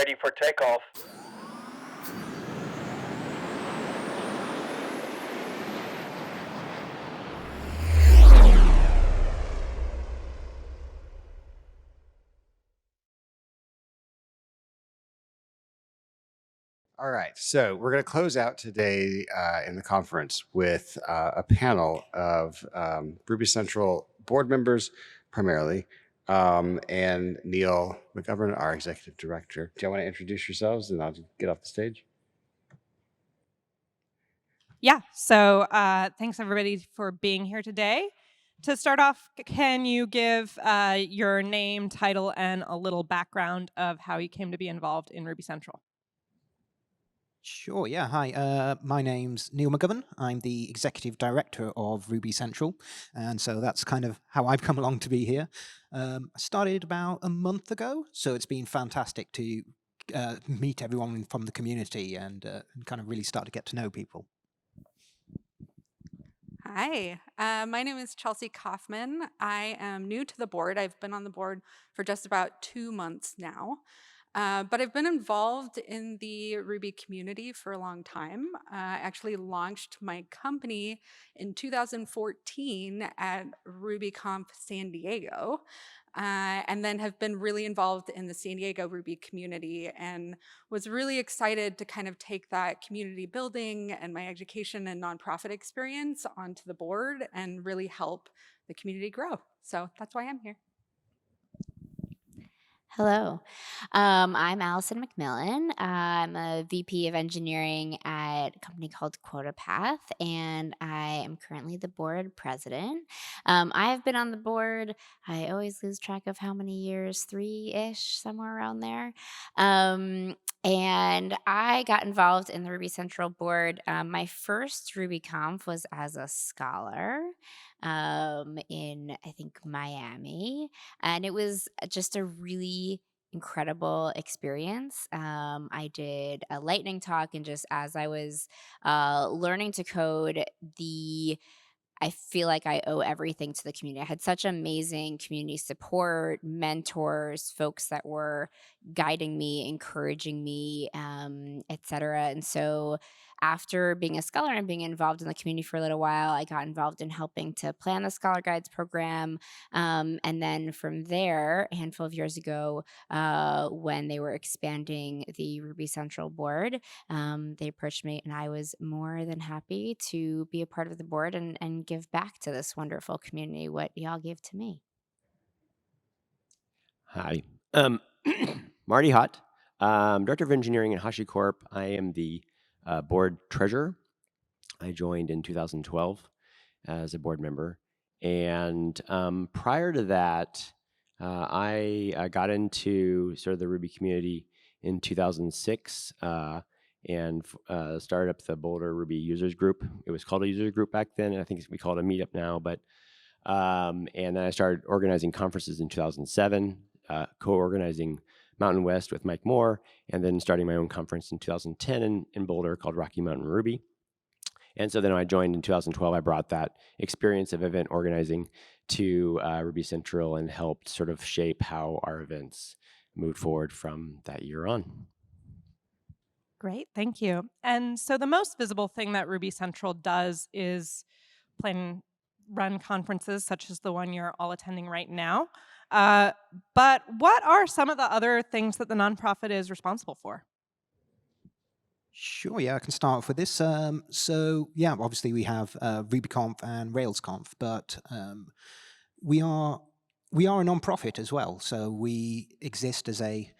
ready for takeoff. All right, so we're going to close out today in the conference with a panel of Ruby Central board members, primarily, and Neil McGovern, our executive director. Do you want to introduce yourselves, and I'll get off the stage? Yeah, so thanks everybody for being here today. To start off, can you give your name, title, and a little background of how you came to be involved in Ruby Central? Sure, yeah. Hi, my name's Neil McGovern. I'm the Executive Director of Ruby Central, and so that's kind of how I've come along to be here. I started about a month ago, so it's been fantastic to meet everyone from the community and kind of really start to get to know people. Hi, my name is Chelsea Kaufman. I am new to the board. I've been on the board for just about 2 months now. But I've been involved in the Ruby community for a long time. I actually launched my company in 2014 at RubyConf San Diego, and then have been really involved in the San Diego Ruby community and was really excited to kind of take that community building and my education and nonprofit experience onto the board and really help the community grow. So that's why I'm here. Hello, I'm Allison McMillan. I'm a VP of engineering at a company called QuotaPath, and I am currently the board president. I've been on the board, I always lose track of how many years, 3-ish, somewhere around there. And I got involved in the Ruby Central board. My first RubyConf was as a scholar in, I think, Miami. And it was just a really incredible experience. I did a lightning talk, and just as I was learning to code, I feel like I owe everything to the community. I had such amazing community support, mentors, folks that were guiding me, encouraging me, etc. And so, after being a scholar and being involved in the community for a little while, I got involved in helping to plan the Scholar Guides program. And then from there, a handful of years ago, when they were expanding the Ruby Central board, they approached me, and I was more than happy to be a part of the board and give back to this wonderful community what y'all gave to me. Hi. Marty Hott, Director of Engineering at HashiCorp. I am the board treasurer. I joined in 2012 as a board member. And prior to that, I got into sort of the Ruby community in 2006 and started up the Boulder Ruby Users Group. It was called a user group back then, and I think we call it a meetup now. But and then I started organizing conferences in 2007, co-organizing Mountain West with Mike Moore, and then starting my own conference in 2010 in Boulder called Rocky Mountain Ruby. And so then when I joined in 2012, I brought that experience of event organizing to Ruby Central and helped sort of shape how our events moved forward from that year on. Great, thank you. And so the most visible thing that Ruby Central does is run conferences such as the one you're all attending right now. But what are some of the other things that the nonprofit is responsible for? Sure, yeah, I can start off with this. So, yeah, obviously we have RubyConf and RailsConf, but we are a non-profit as well. So we exist as a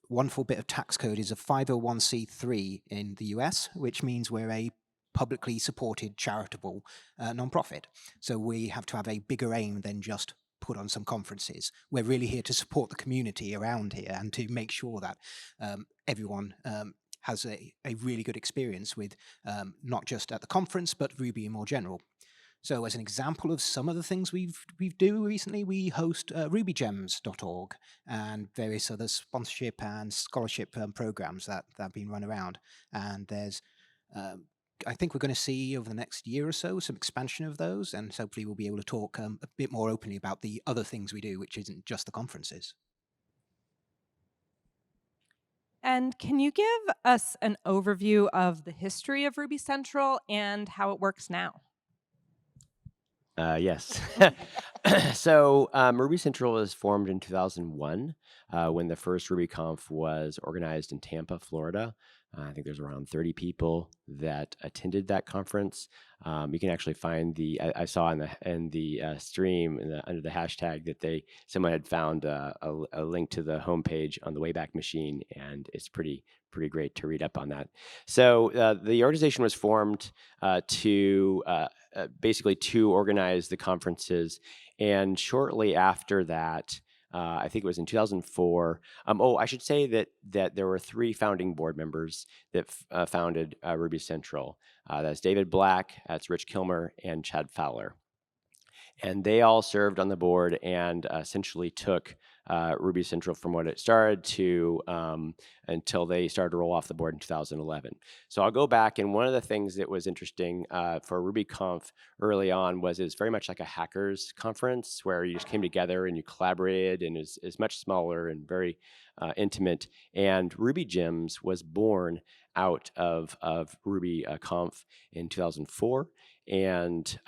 wonderful bit of tax code is a 501c3 in the US, which means we're a publicly supported charitable non-profit. So we have to have a bigger aim than just put on some conferences. We're really here to support the community around here and to make sure that everyone has a really good experience with not just at the conference, but Ruby in more general. So as an example of some of the things we do recently, we host rubygems.org and various other sponsorship and scholarship programs that have been run around. And there's, I think we're going to see over the next year or so some expansion of those, and hopefully we'll be able to talk a bit more openly about the other things we do, which isn't just the conferences. And can you give us an overview of the history of Ruby Central and how it works now? Yes. So Ruby Central was formed in 2001 when the first RubyConf was organized in Tampa, Florida. I think there's around 30 people that attended that conference. You can actually find I saw in the stream under the hashtag that someone had found a link to the homepage on the Wayback Machine, and it's pretty great to read up on that. So the organization was formed basically to organize the conferences. And shortly after that, I think it was in 2004. I should say that there were 3 founding board members that founded Ruby Central. That's David Black, that's Rich Kilmer, and Chad Fowler. And they all served on the board and essentially took Ruby Central from what it started to until they started to roll off the board in 2011. So I'll go back, and one of the things that was interesting for RubyConf early on was it was very much like a hackers conference where you just came together and you collaborated, and is much smaller and very intimate. And Ruby Gems was born out of RubyConf in 2004. And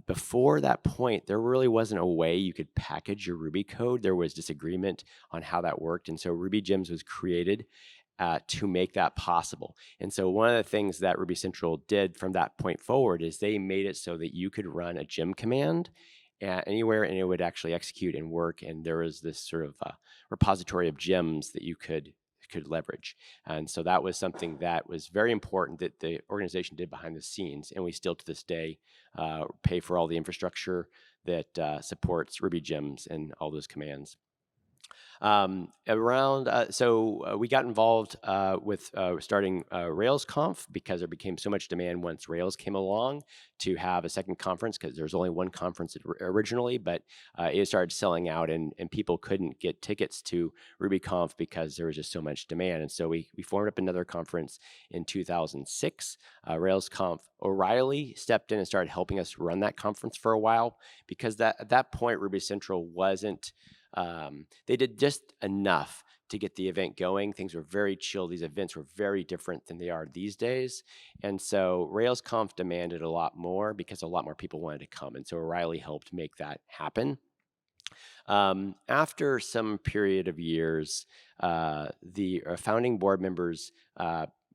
before that point, there really wasn't a way you could package your Ruby code. There was disagreement on how that worked. And so Ruby Gems was created to make that possible. And so one of the things that Ruby Central did from that point forward is they made it so that you could run a gem command anywhere, and it would actually execute and work. And there was this sort of repository of gems that you could leverage. And so that was something that was very important that the organization did behind the scenes. And we still to this day pay for all the infrastructure that supports Ruby Gems and all those commands. So we got involved with starting RailsConf because there became so much demand once Rails came along to have a second conference, because there was only one conference originally, but it started selling out, and people couldn't get tickets to RubyConf because there was just so much demand. And so we formed up another conference in 2006, RailsConf. O'Reilly stepped in and started helping us run that conference for a while, because at that point Ruby Central wasn't they did just enough to get the event going. Things were very chill. These events were very different than they are these days. And so RailsConf demanded a lot more because a lot more people wanted to come. And so O'Reilly helped make that happen. After some period of years, the founding board members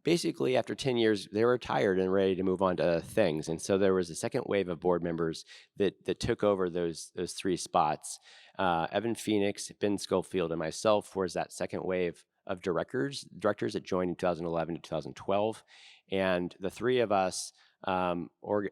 basically, after 10 years, they were tired and ready to move on to other things. And so there was a second wave of board members that took over those 3 spots. Evan Phoenix, Ben Schofield, and myself was that second wave of directors that joined in 2011 to 2012. And the 3 of us were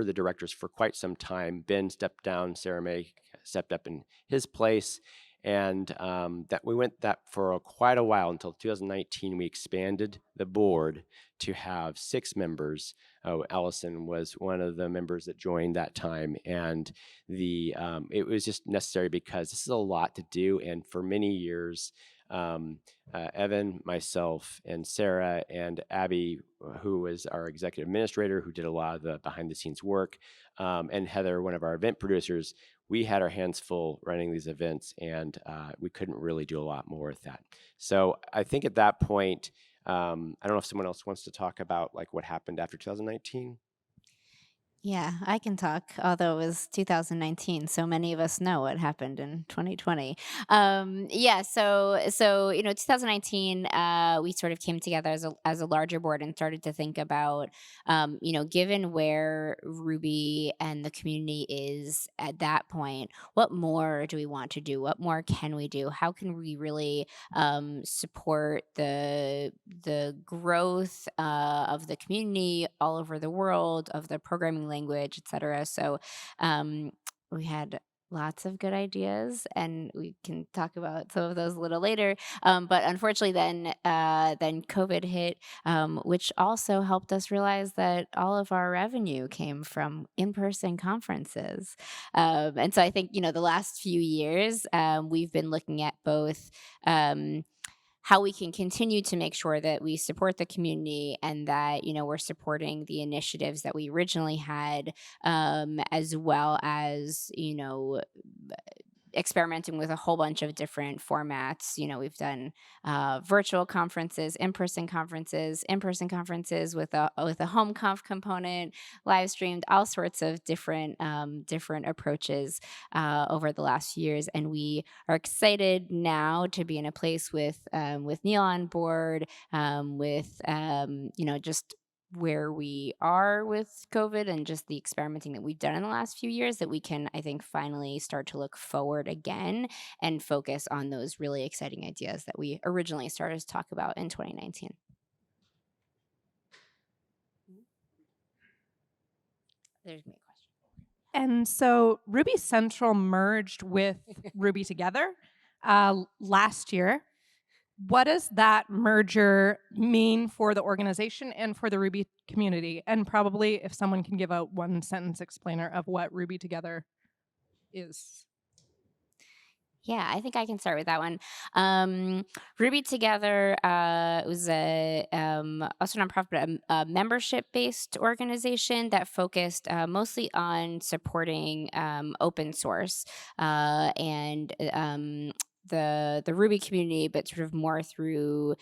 the directors for quite some time. Ben stepped down, Sarah May stepped up in his place. And that we went that for quite a while until 2019. We expanded the board to have 6 members. Allison was one of the members that joined that time, and it was just necessary because this is a lot to do. And for many years, Evan, myself, and Sarah, and Abby, who was our executive administrator, who did a lot of the behind-the-scenes work, and Heather, one of our event producers, we had our hands full running these events, and we couldn't really do a lot more with that. So I think at that point, I don't know if someone else wants to talk about like what happened after 2019. Yeah, I can talk, although it was 2019, so many of us know what happened in 2020. Yeah, so 2019, we sort of came together as a larger board and started to think about, given where Ruby and the community is at that point, what more do we want to do? What more can we do? How can we really support the growth of the community all over the world, of the programming language, etc. So we had lots of good ideas, and we can talk about some of those a little later. But unfortunately, then COVID hit, which also helped us realize that all of our revenue came from in-person conferences. And so I think the last few years we've been looking at both. How we can continue to make sure that we support the community, and that we're supporting the initiatives that we originally had, as well as experimenting with a whole bunch of different formats. We've done virtual conferences, in-person conferences, with a home conf component, live streamed, all sorts of different approaches over the last few years, and we are excited now to be in a place with Neil on board, with just where we are with COVID and just the experimenting that we've done in the last few years, that we can, I think, finally start to look forward again and focus on those really exciting ideas that we originally started to talk about in 2019. There's me a question. And so Ruby Central merged with Ruby Together last year. What does that merger mean for the organization and for the Ruby community? And probably if someone can give a one-sentence explainer of what Ruby Together is. Yeah, I think I can start with that one. Ruby Together was also nonprofit, but a membership-based organization that focused mostly on supporting open source and the Ruby community, but sort of more through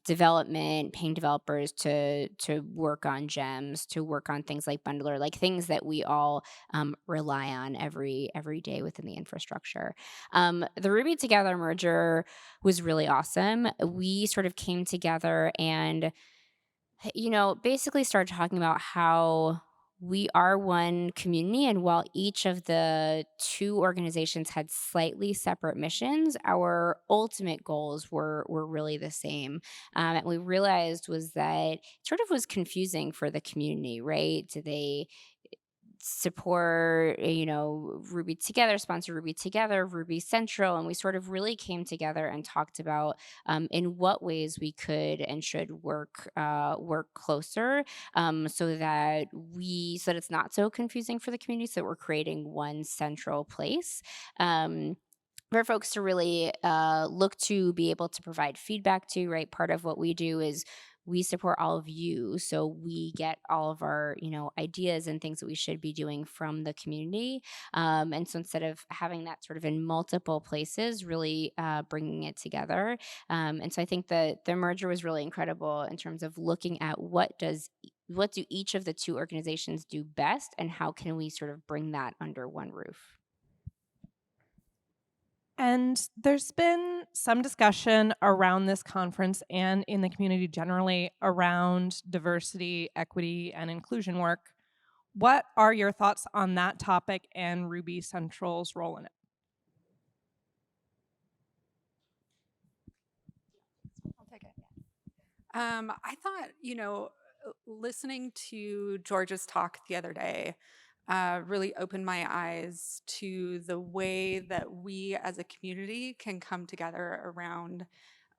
development, paying developers to work on gems, to work on things like Bundler, like things that we all rely on every day within the infrastructure. The Ruby Together merger was really awesome. We sort of came together and, basically started talking about how we are one community, and while each of the two organizations had slightly separate missions, our ultimate goals were really the same. And we realized was that it sort of was confusing for the community, right? Do they support, Ruby Together, sponsor Ruby Together, Ruby Central, and we sort of really came together and talked about in what ways we could and should work closer, so that it's not so confusing for the community, so that we're creating one central place. For folks to really look to be able to provide feedback to, right? Part of what we do is we support all of you, so we get all of our ideas and things that we should be doing from the community, and so instead of having that sort of in multiple places, really bringing it together. And so I think that the merger was really incredible in terms of looking at what do each of the two organizations do best, and how can we sort of bring that under one roof. And there's been some discussion around this conference and in the community generally around diversity, equity, and inclusion work. What are your thoughts on that topic and Ruby Central's role in it? I'll take it. I thought, listening to George's talk the other day really opened my eyes to the way that we as a community can come together around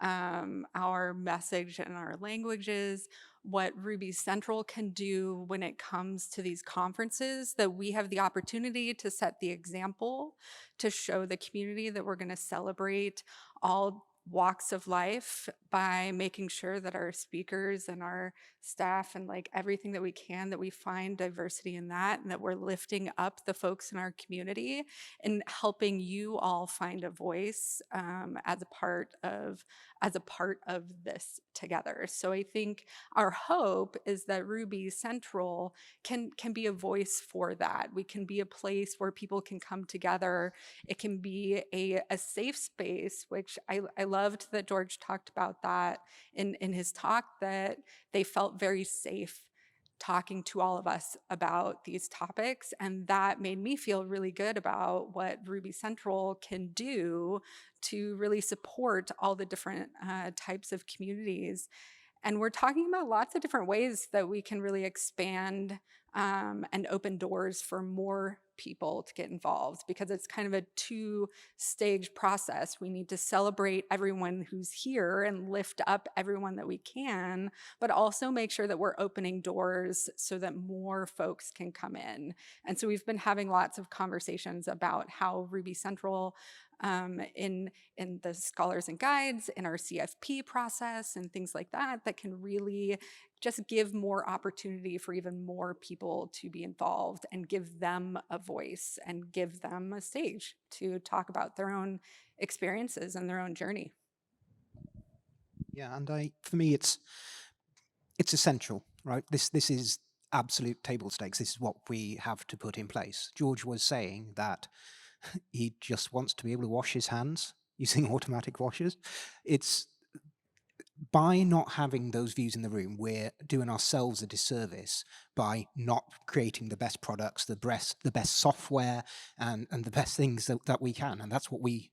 our message and our languages, what Ruby Central can do when it comes to these conferences, that we have the opportunity to set the example, to show the community that we're going to celebrate all walks of life by making sure that our speakers and our staff and like everything that we can, that we find diversity in that, and that we're lifting up the folks in our community and helping you all find a voice as a part of this together. So I think our hope is that Ruby Central can be a voice for that. We can be a place where people can come together. It can be a safe space, which I loved that George talked about that in his talk, that they felt very safe talking to all of us about these topics. And that made me feel really good about what Ruby Central can do to really support all the different types of communities. And we're talking about lots of different ways that we can really expand and open doors for more people to get involved, because it's kind of a two-stage process. We need to celebrate everyone who's here and lift up everyone that we can, but also make sure that we're opening doors so that more folks can come in. And so we've been having lots of conversations about how Ruby Central in the scholars and guides, in our CFP process, and things like that, that can really just give more opportunity for even more people to be involved and give them a voice and give them a stage to talk about their own experiences and their own journey. Yeah, and for me, it's essential, right? This is absolute table stakes. This is what we have to put in place. George was saying that he just wants to be able to wash his hands using automatic washers. It's by not having those views in the room, we're doing ourselves a disservice by not creating the best products, the best software, and the best things that we can. And that's what we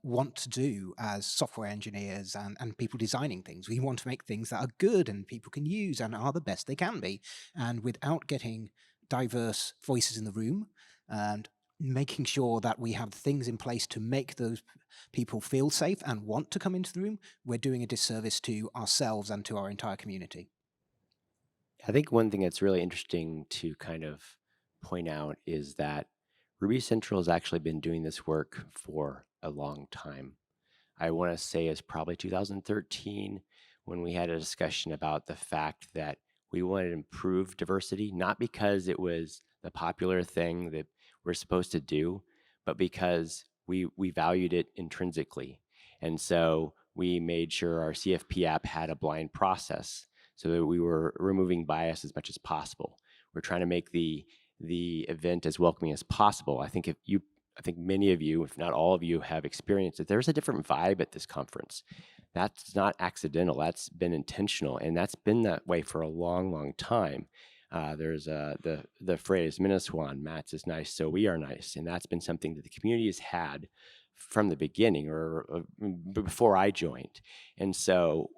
want to do as software engineers and people designing things. We want to make things that are good and people can use and are the best they can be. And without getting diverse voices in the room and making sure that we have things in place to make those people feel safe and want to come into the room, we're doing a disservice to ourselves and to our entire community. I think one thing that's really interesting to kind of point out is that Ruby Central has actually been doing this work for a long time. I want to say it's probably 2013 when we had a discussion about the fact that we wanted to improve diversity, not because it was the popular thing that we're supposed to do, but because we valued it intrinsically. And so we made sure our CFP app had a blind process so that we were removing bias as much as possible. We're trying to make the event as welcoming as possible. I think many of you, if not all of you, have experienced that there's a different vibe at this conference. That's not accidental. That's been intentional, and that's been that way for a long, long time. There's the phrase "Minneswan, Mats is nice, so we are nice," and that's been something that the community has had from the beginning, or before I joined. And so,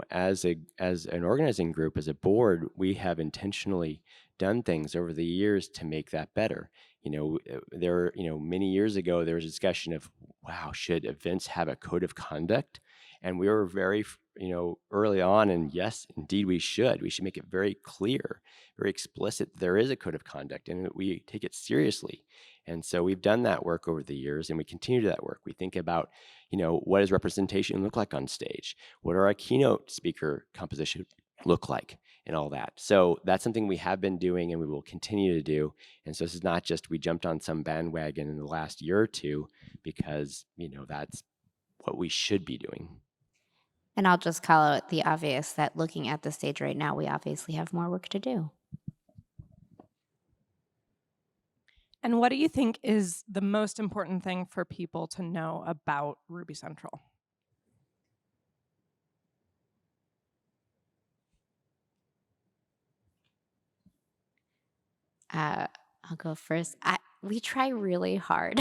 as an organizing group, as a board, we have intentionally done things over the years to make that better. Many years ago, there was a discussion of, wow, should events have a code of conduct? And we were very, early on, and yes, indeed, we should. We should make it very clear, very explicit that there is a code of conduct and that we take it seriously. And so we've done that work over the years, and we continue that work. We think about, what does representation look like on stage? What are our keynote speaker composition look like? And all that. So that's something we have been doing and we will continue to do. And so this is not just we jumped on some bandwagon in the last year or two because, that's what we should be doing. And I'll just call out the obvious that looking at the stage right now, we obviously have more work to do. And what do you think is the most important thing for people to know about Ruby Central? I'll go first. We try really hard.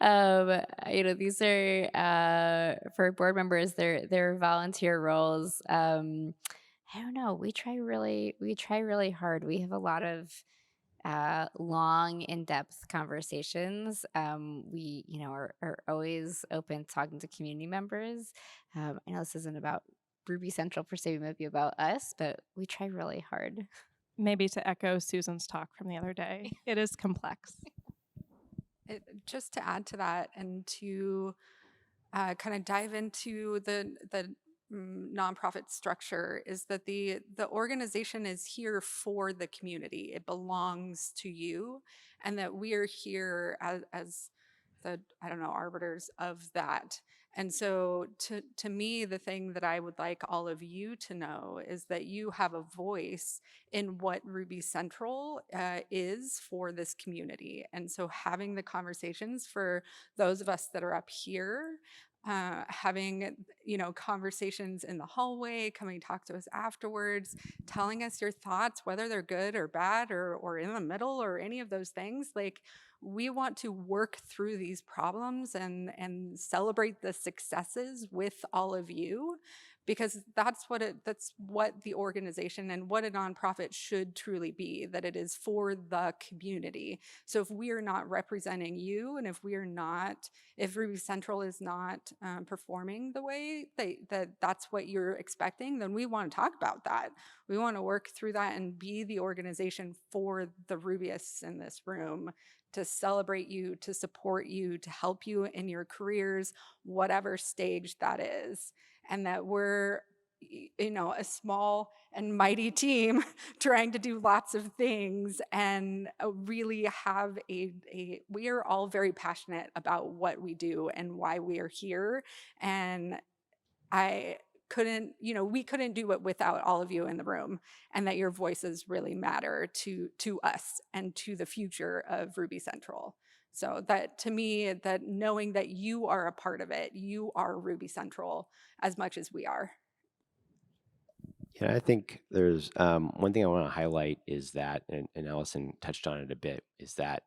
These are for board members. They're volunteer roles. I don't know. We try really hard. We have a lot of long, in-depth conversations. We, are always open talking to community members. I know this isn't about Ruby Central per se. It might be about us, but we try really hard. Maybe to echo Susan's talk from the other day, it is complex. Just to add to that and to kind of dive into the nonprofit structure, is that the organization is here for the community. It belongs to you, and that we are here as the, I don't know, arbiters of that. And so to me, the thing that I would like all of you to know is that you have a voice in what Ruby Central is for this community. And so having the conversations for those of us that are up here, having conversations in the hallway, coming to talk to us afterwards, telling us your thoughts, whether they're good or bad or in the middle or any of those things. Like, we want to work through these problems and celebrate the successes with all of you, because that's what the organization and what a nonprofit should truly be, that it is for the community. So if we are not representing you, and if Ruby Central is not performing the way that's what you're expecting, then we want to talk about that. We want to work through that and be the organization for the Rubyists in this room, to celebrate you, to support you, to help you in your careers, whatever stage that is. And that we're a small and mighty team trying to do lots of things, and really have we are all very passionate about what we do and why we are here. And we couldn't do it without all of you in the room, and that your voices really matter to us and to the future of Ruby Central. So that, to me, that knowing that you are a part of it, you are Ruby Central as much as we are. Yeah, I think there's one thing I want to highlight is that, and Allison touched on it a bit, is that,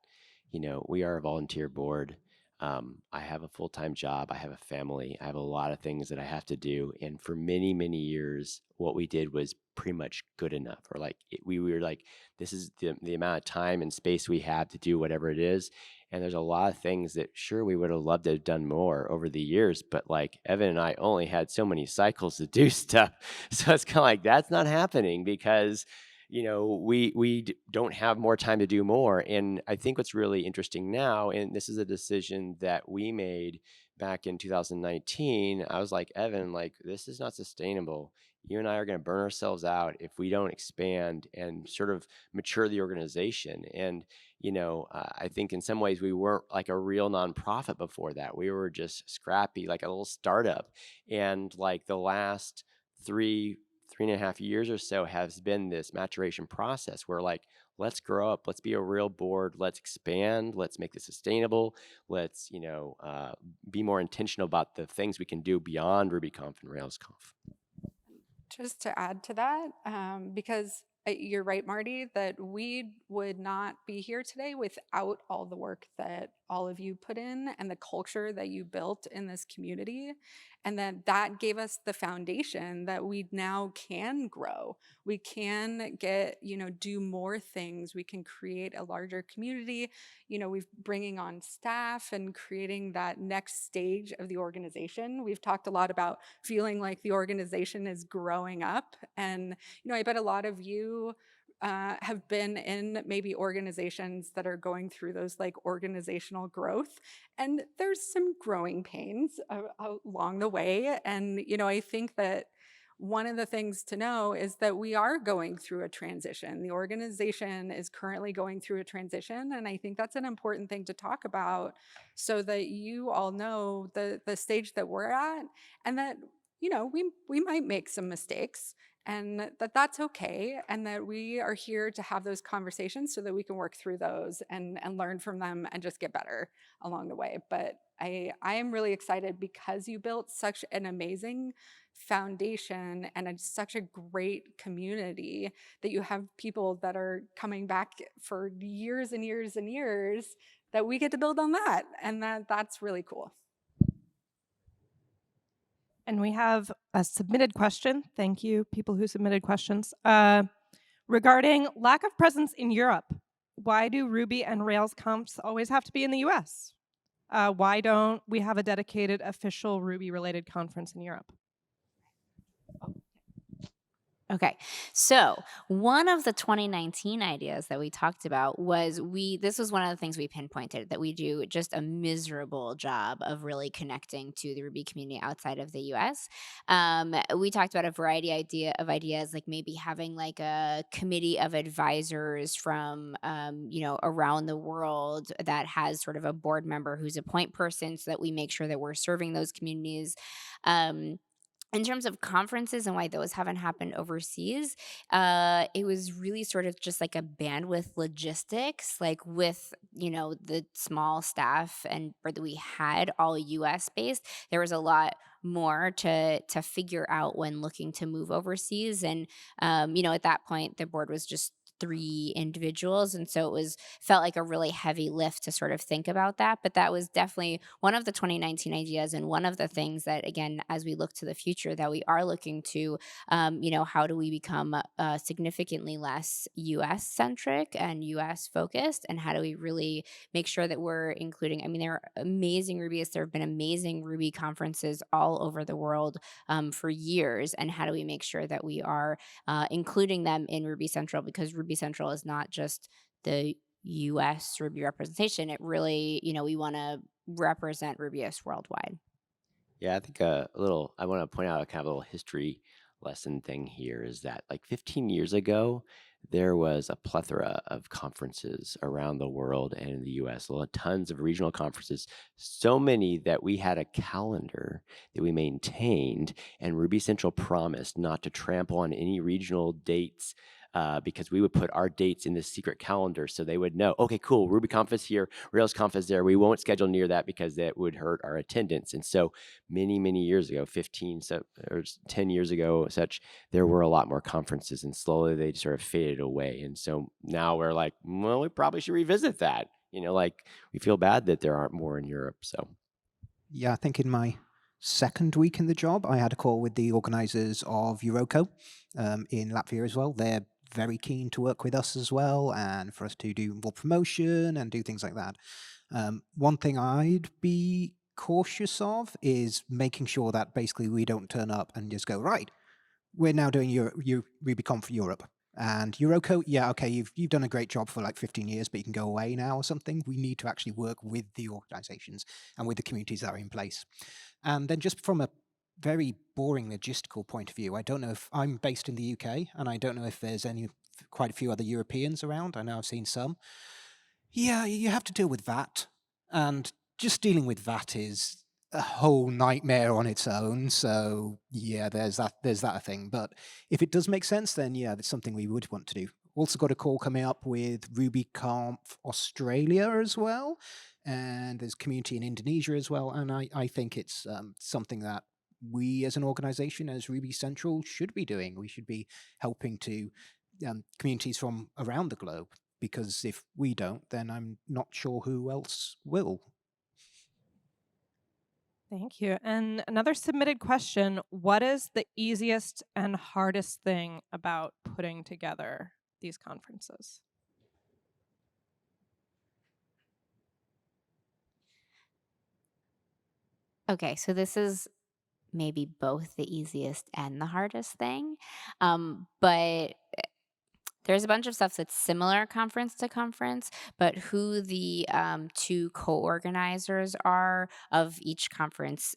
we are a volunteer board. I have a full-time job. I have a family. I have a lot of things that I have to do. And for many, many years, what we did was pretty much good enough. Or like we were like, this is the amount of time and space we have to do whatever it is. And there's a lot of things that sure we would have loved to have done more over the years, but like Evan and I only had so many cycles to do stuff. So it's kind of like that's not happening because we don't have more time to do more. And I think what's really interesting now, and this is a decision that we made back in 2019, I was like, Evan, like, this is not sustainable. You and I are going to burn ourselves out if we don't expand and sort of mature the organization. And I think in some ways we weren't like a real nonprofit before that. We were just scrappy, like a little startup. And like the last 3.5 years or so has been this maturation process where like, let's grow up, let's be a real board, let's expand, let's make this sustainable, let's, be more intentional about the things we can do beyond RubyConf and RailsConf. Just to add to that, because you're right, Marty, that we would not be here today without all the work that all of you put in and the culture that you built in this community. And that gave us the foundation that we now can grow. We can do more things. We can create a larger community. We've bringing on staff and creating that next stage of the organization. We've talked a lot about feeling like the organization is growing up. And, I bet a lot of you have been in maybe organizations that are going through those like organizational growth, and there's some growing pains along the way. And I think that one of the things to know is that we are going through a transition. The organization is currently going through a transition, and I think that's an important thing to talk about, so that you all know the stage that we're at, and that we might make some mistakes, and that's okay, and that we are here to have those conversations so that we can work through those and learn from them and just get better along the way. But I am really excited because you built such an amazing foundation and such a great community, that you have people that are coming back for years and years and years, that we get to build on that, and that's really cool. And we have a submitted question. Thank you, people who submitted questions. Regarding lack of presence in Europe, why do Ruby and Rails confs always have to be in the US? Why don't we have a dedicated official Ruby-related conference in Europe? Okay, so one of the 2019 ideas that we talked about was this was one of the things we pinpointed, that we do just a miserable job of really connecting to the Ruby community outside of the US. We talked about a variety of ideas, like maybe having like a committee of advisors from, around the world that has sort of a board member who's a point person, so that we make sure that we're serving those communities. In terms of conferences and why those haven't happened overseas, it was really sort of just like a bandwidth logistics, like with, the small staff and that we had all US based, there was a lot more to figure out when looking to move overseas. And, at that point, the board was just 3 individuals, and so felt like a really heavy lift to sort of think about that, but that was definitely one of the 2019 ideas, and one of the things that, again, as we look to the future, that we are looking to, how do we become significantly less US centric and US focused, and how do we really make sure that we're including, I mean, there are amazing Rubyists, there have been amazing Ruby conferences all over the world for years, and how do we make sure that we are including them in Ruby Central, because Ruby Central is not just the US Ruby representation. It really, we want to represent Rubyists worldwide. Yeah, I think I want to point out a kind of little history lesson thing here is that like 15 years ago, there was a plethora of conferences around the world and in the US, tons of regional conferences, so many that we had a calendar that we maintained, and Ruby Central promised not to trample on any regional dates. Because we would put our dates in this secret calendar so they would know, okay, cool, RubyConf is here, RailsConf is there. We won't schedule near that because that would hurt our attendance. And so many years ago, 15 or 10 years ago, such, there were a lot more conferences, and slowly they sort of faded away. And so now we're like, well, we probably should revisit that. Like we feel bad that there aren't more in Europe. So Yeah, I think in my second week in the job, I had a call with the organizers of Euroko in Latvia as well. They're very keen to work with us as well, and for us to do more promotion and do things like that. One thing I'd be cautious of is making sure that basically we don't turn up and just go, right, we're now doing RubyConf for Europe. And Euroko, yeah, okay, you've done a great job for like 15 years, but you can go away now or something. We need to actually work with the organizations and with the communities that are in place. And then just from a very boring logistical point of view, I don't know if I'm based in the UK, and I don't know if there's quite a few other Europeans around. I know I've seen some. Yeah, you have to deal with VAT, and just dealing with VAT is a whole nightmare on its own. So yeah, there's that thing. But if it does make sense, then yeah, that's something we would want to do. Also got a call coming up with RubyConf Australia as well, and there's community in Indonesia as well. And I think it's something that we as an organization, as Ruby Central, should be doing. We should be helping to communities from around the globe, because if we don't, then I'm not sure who else will. Thank you. And another submitted question, what is the easiest and hardest thing about putting together these conferences? Okay, so this is maybe both the easiest and the hardest thing. But there's a bunch of stuff that's similar conference to conference, but who the two co-organizers are of each conference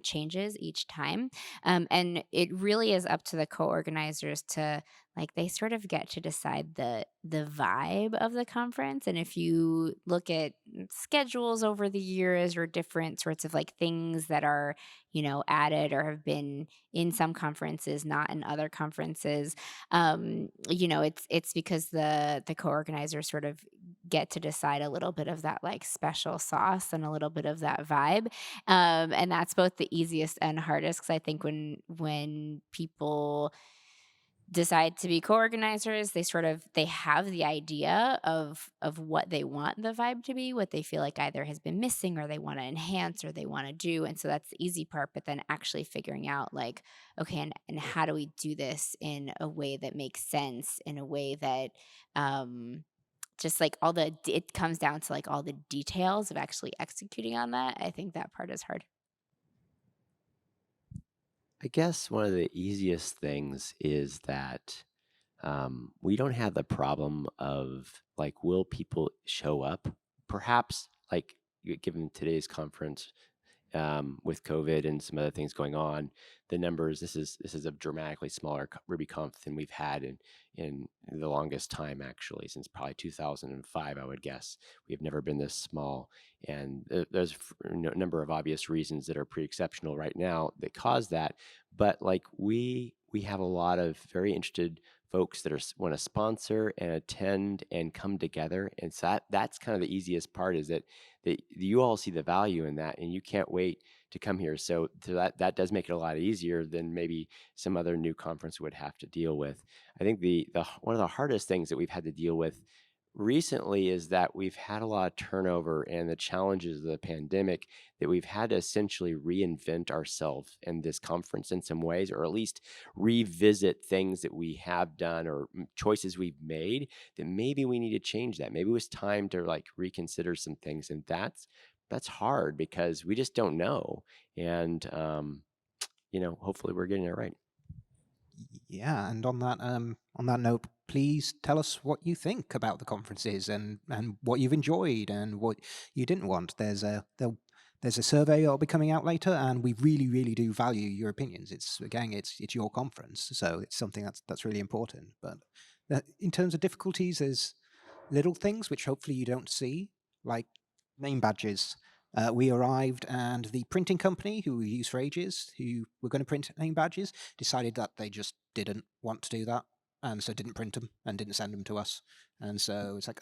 changes each time. And it really is up to the co-organizers to, like, they sort of get to decide the vibe of the conference. And if you look at schedules over the years, or different sorts of like things that are, added or have been in some conferences, not in other conferences, it's because the co-organizers sort of get to decide a little bit of that like special sauce and a little bit of that vibe, and that's both the easiest and hardest, because I think when people decide to be co-organizers, they have the idea of what they want the vibe to be, what they feel like either has been missing or they want to enhance or they want to do. And so that's the easy part, but then actually figuring out like, okay, and how do we do this in a way that makes sense, in a way that just like it comes down to like all the details of actually executing on that. I think that part is hard. I guess one of the easiest things is that we don't have the problem of like, will people show up? Perhaps, like, given today's conference, with COVID and some other things going on, the numbers, this is a dramatically smaller RubyConf than we've had in the longest time, actually, since probably 2005, I would guess. We've never been this small, and there's a number of obvious reasons that are pretty exceptional right now that cause that. But like we have a lot of very interested folks that want to sponsor and attend and come together, and so that's kind of the easiest part, is that you all see the value in that, and you can't wait to come here. So that does make it a lot easier than maybe some other new conference would have to deal with. I think the one of the hardest things that we've had to deal with recently is that we've had a lot of turnover and the challenges of the pandemic, that we've had to essentially reinvent ourselves in this conference in some ways, or at least revisit things that we have done or choices we've made, that maybe we need to change that. Maybe it was time to like reconsider some things. And that's hard because we just don't know. And, hopefully we're getting it right. Yeah, and on that note, please tell us what you think about the conferences and what you've enjoyed and what you didn't want. There's a survey that'll be coming out later, and we really do value your opinions. It's your conference, so it's something that's really important. But in terms of difficulties, there's little things which hopefully you don't see, like name badges. We arrived, and the printing company, who we used for ages, who were going to print name badges, decided that they just didn't want to do that, and so didn't print them and didn't send them to us. And so it's like,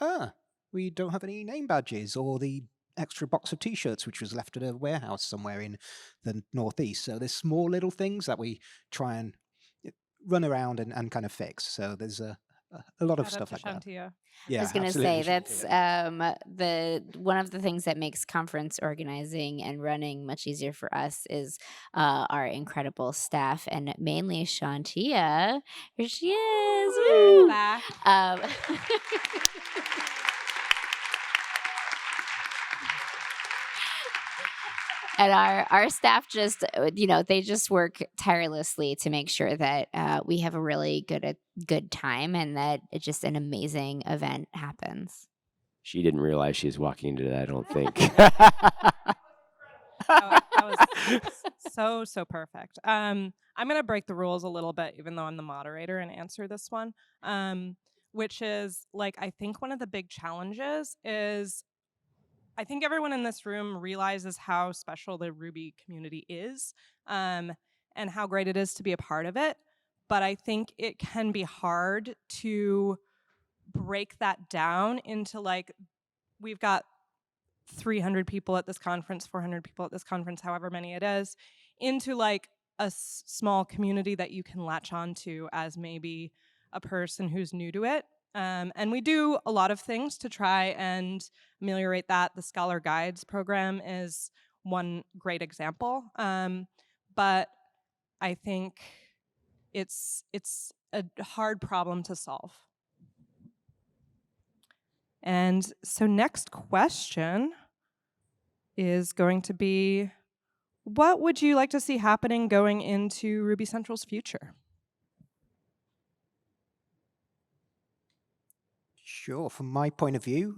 we don't have any name badges, or the extra box of T-shirts which was left at a warehouse somewhere in the northeast. So there's small little things that we try and run around and kind of fix. So there's a lot of stuff like that. I was going to say that's the one of the things that makes conference organizing and running much easier for us is our incredible staff, and mainly Shantia. Here she is. Woo! And our staff just, they just work tirelessly to make sure that we have a really good time and that it's just an amazing event happens. She didn't realize she was walking into that, I don't think. That was so perfect. I'm going to break the rules a little bit, even though I'm the moderator, and answer this one, which is, I think one of the big challenges is I think everyone in this room realizes how special the Ruby community is, and how great it is to be a part of it. But I think it can be hard to break that down into we've got 300 people at this conference, 400 people at this conference, however many it is, into a small community that you can latch onto as maybe a person who's new to it. And we do a lot of things to try and ameliorate that. The Scholar Guides program is one great example. But I think it's a hard problem to solve. And so next question is going to be, what would you like to see happening going into Ruby Central's future? Sure. From my point of view,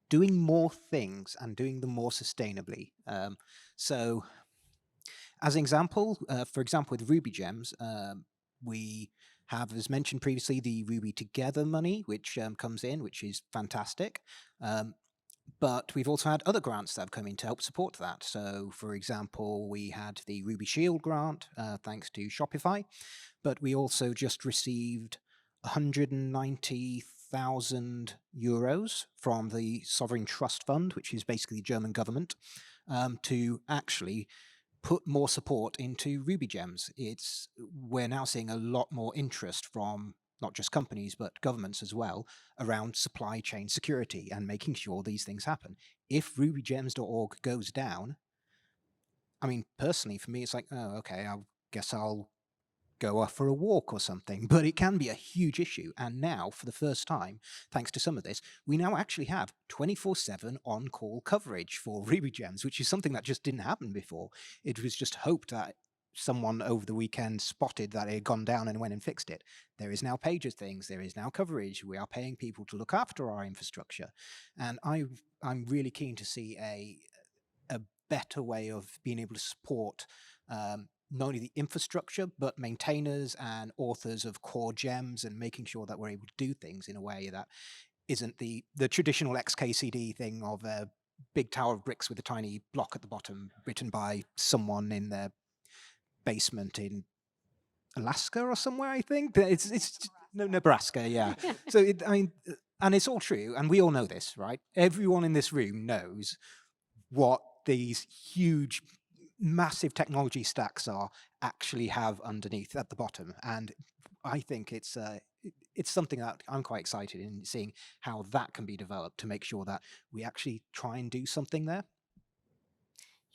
doing more things and doing them more sustainably. So as an example, for example, with Ruby Gems, we have, as mentioned previously, the Ruby Together money, which comes in, which is fantastic. But we've also had other grants that have come in to help support that. So, for example, we had the Ruby Shield grant, thanks to Shopify, but we also just received 190,000 euros from the Sovereign Trust Fund, which is basically the German government, to actually put more support into Ruby Gems. We're now seeing a lot more interest from not just companies, but governments as well, around supply chain security and making sure these things happen. If rubygems.org goes down, I mean, personally, for me, it's like, oh, okay, I guess I'll go off for a walk or something, but it can be a huge issue. And now, for the first time, thanks to some of this, we now actually have 24/7 on-call coverage for Ruby Gems, which is something that just didn't happen before. It was just hoped that someone over the weekend spotted that it had gone down and went and fixed it. There is now pages things, there is now coverage. We are paying people to look after our infrastructure. And I'm really keen to see a better way of being able to support not only the infrastructure, but maintainers and authors of core gems, and making sure that we're able to do things in a way that isn't the traditional XKCD thing of a big tower of bricks with a tiny block at the bottom written by someone in their basement in Alaska or somewhere, I think. It's Nebraska, yeah. So, and it's all true, and we all know this, right? Everyone in this room knows what these huge, massive technology stacks are actually have underneath at the bottom. And I think it's something that I'm quite excited in seeing how that can be developed to make sure that we actually try and do something there.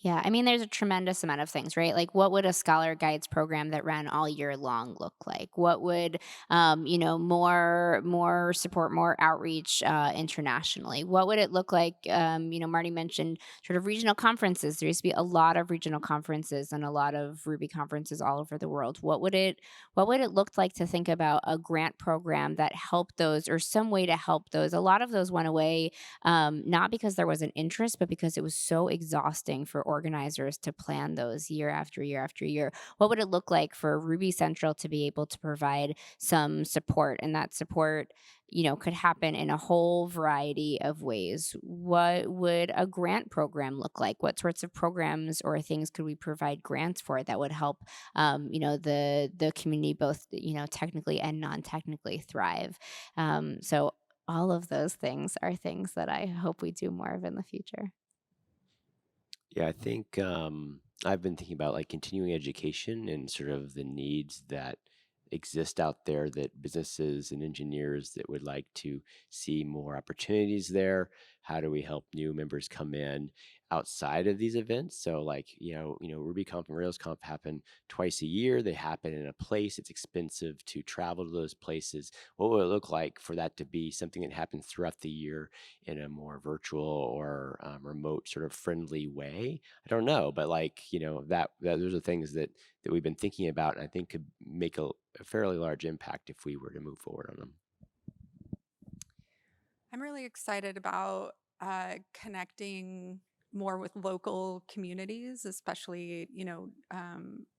Yeah, I mean, there's a tremendous amount of things, right? Like, what would a Scholar Guides program that ran all year long look like? What would, more support, more outreach internationally? What would it look like? Marty mentioned sort of regional conferences. There used to be a lot of regional conferences and a lot of Ruby conferences all over the world. What would it look like to think about a grant program that helped those, or some way to help those? A lot of those went away, not because there was an interest, but because it was so exhausting for organizers to plan those year after year after year. What would it look like for Ruby Central to be able to provide some support? And that support, could happen in a whole variety of ways. What would a grant program look like? What sorts of programs or things could we provide grants for that would help, the community both, technically and non-technically thrive? So all of those things are things that I hope we do more of in the future. Yeah, I think I've been thinking about like continuing education and sort of the needs that exist out there, that businesses and engineers that would like to see more opportunities there. How do we help new members come in outside of these events? So like, RubyConf and RailsConf happen twice a year. They happen in a place. It's expensive to travel to those places. What would it look like for that to be something that happens throughout the year in a more virtual or remote sort of friendly way? I don't know, but like, that those are things that we've been thinking about, and I think could make a fairly large impact if we were to move forward on them. I'm really excited about connecting more with local communities, especially,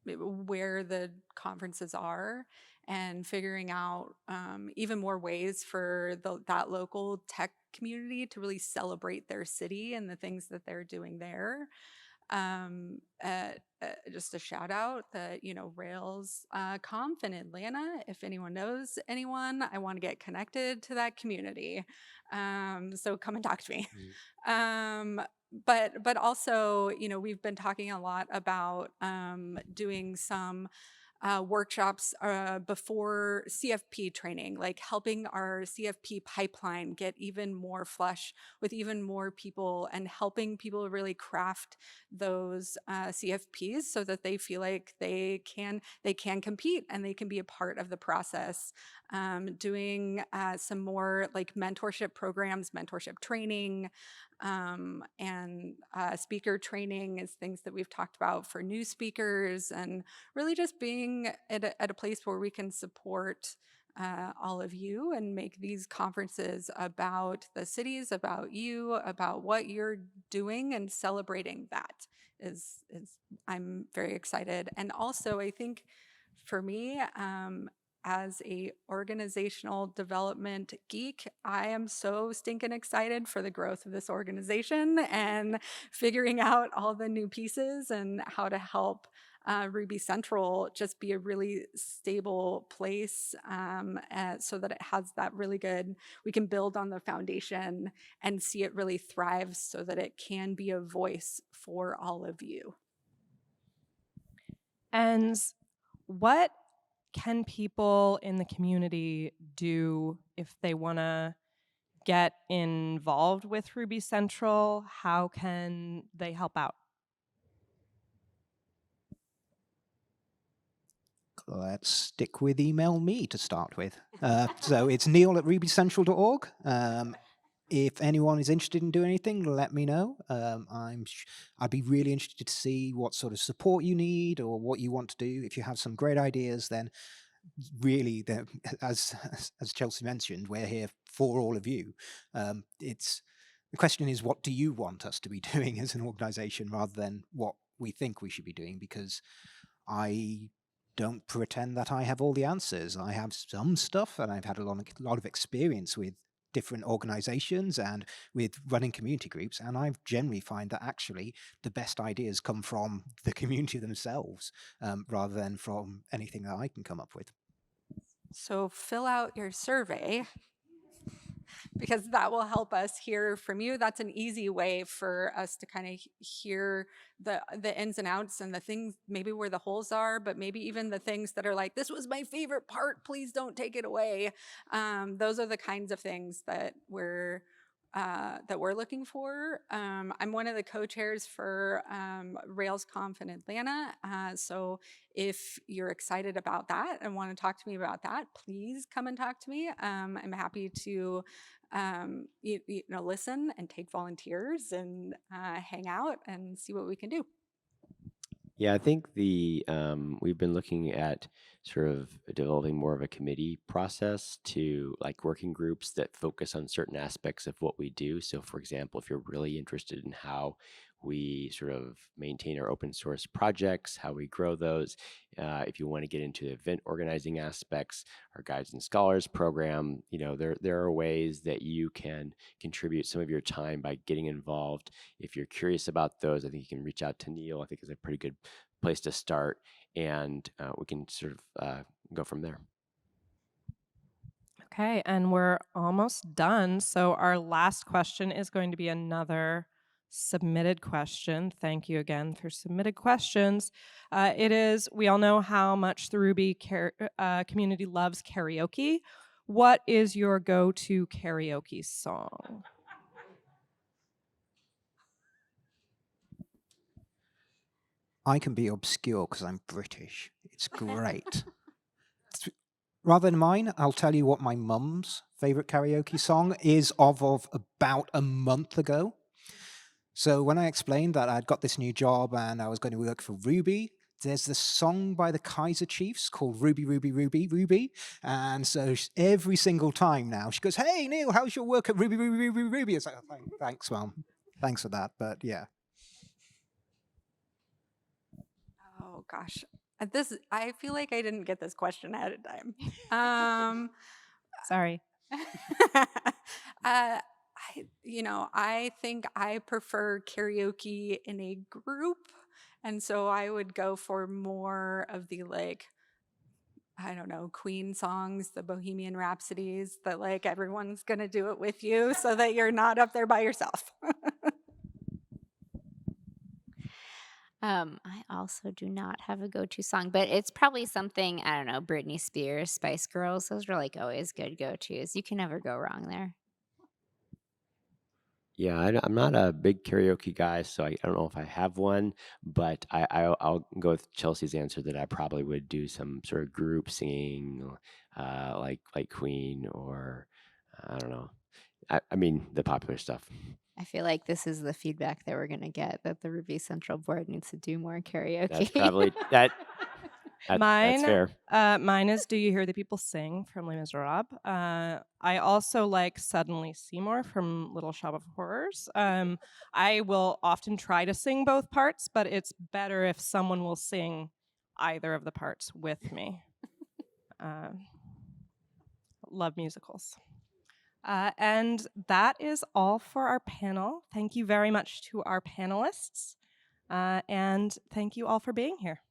where the conferences are, and figuring out even more ways for that local tech community to really celebrate their city and the things that they're doing there. Just a shout out that, Rails Conf in Atlanta, if anyone knows anyone, I want to get connected to that community. So come and talk to me. But also, we've been talking a lot about doing some workshops before CFP training, like helping our CFP pipeline get even more flush with even more people, and helping people really craft those CFPs so that they feel like they can compete and they can be a part of the process. Doing some more like mentorship programs, mentorship training, and speaker training is things that we've talked about for new speakers, and really just being at a place where we can support all of you and make these conferences about the cities, about you, about what you're doing, and celebrating that is I'm very excited. And also, I think for me, as a organizational development geek, I am so stinking excited for the growth of this organization and figuring out all the new pieces and how to help Ruby Central just be a really stable place, so that it has that really good, we can build on the foundation and see it really thrive so that it can be a voice for all of you. And what can people in the community do if they want to get involved with Ruby Central? How can they help out? Let's stick with email me to start with. So it's neil@rubycentral.org. If anyone is interested in doing anything, let me know. I'd be really interested to see what sort of support you need or what you want to do. If you have some great ideas, then really, as Chelsea mentioned, we're here for all of you. The question is, what do you want us to be doing as an organization, rather than what we think we should be doing? Because I don't pretend that I have all the answers. I have some stuff, and I've had a lot of experience with different organizations and with running community groups, and I generally find that actually the best ideas come from the community themselves, rather than from anything that I can come up with. So fill out your survey because that will help us hear from you. That's an easy way for us to kind of hear the ins and outs and the things, maybe where the holes are, but maybe even the things that are like, this was my favorite part, please don't take it away. Those are the kinds of things that we're looking for. I'm one of the co-chairs for RailsConf in Atlanta. So if you're excited about that and want to talk to me about that, please come and talk to me. I'm happy to listen and take volunteers and hang out and see what we can do. Yeah, I think we've been looking at sort of developing more of a committee process to like working groups that focus on certain aspects of what we do. So, for example, if you're really interested in how we sort of maintain our open source projects, how we grow those, if you want to get into the event organizing aspects, our Guides and Scholars program, there are ways that you can contribute some of your time by getting involved. If you're curious about those, I think you can reach out to Neil. I think is a pretty good place to start, and we can sort of go from there. Okay, and we're almost done. So our last question is going to be another submitted question. Thank you again for submitted questions. It is, we all know how much the Ruby community loves karaoke. What is your go-to karaoke song? I can be obscure because I'm British. It's great. Rather than mine, I'll tell you what my mum's favorite karaoke song is of about a month ago. So when I explained that I'd got this new job and I was going to work for Ruby, there's this song by the Kaiser Chiefs called Ruby, Ruby, Ruby, Ruby. And so every single time now, she goes, hey, Neil, how's your work at Ruby, Ruby, Ruby, Ruby? It's like, oh, thanks, Mum. Thanks for that. But yeah. Oh gosh, I feel like I didn't get this question ahead of time. Sorry. I think I prefer karaoke in a group, and so I would go for more of the I don't know, Queen songs, the Bohemian Rhapsodies, that like everyone's gonna do it with you so that you're not up there by yourself. I also do not have a go-to song, but it's probably something, I don't know, Britney Spears, Spice Girls. Those are like always good go-tos. You can never go wrong there. Yeah, I'm not a big karaoke guy, so I don't know if I have one, but I'll go with Chelsea's answer that I probably would do some sort of group singing, like Queen or I don't know. I mean the popular stuff. I feel like this is the feedback that we're going to get, that the Ruby Central board needs to do more karaoke. That's probably that's fair. Mine is Do You Hear the People Sing from Les Miserables. I also like Suddenly Seymour from Little Shop of Horrors. I will often try to sing both parts, but it's better if someone will sing either of the parts with me. Love musicals. And that is all for our panel. Thank you very much to our panelists. And thank you all for being here.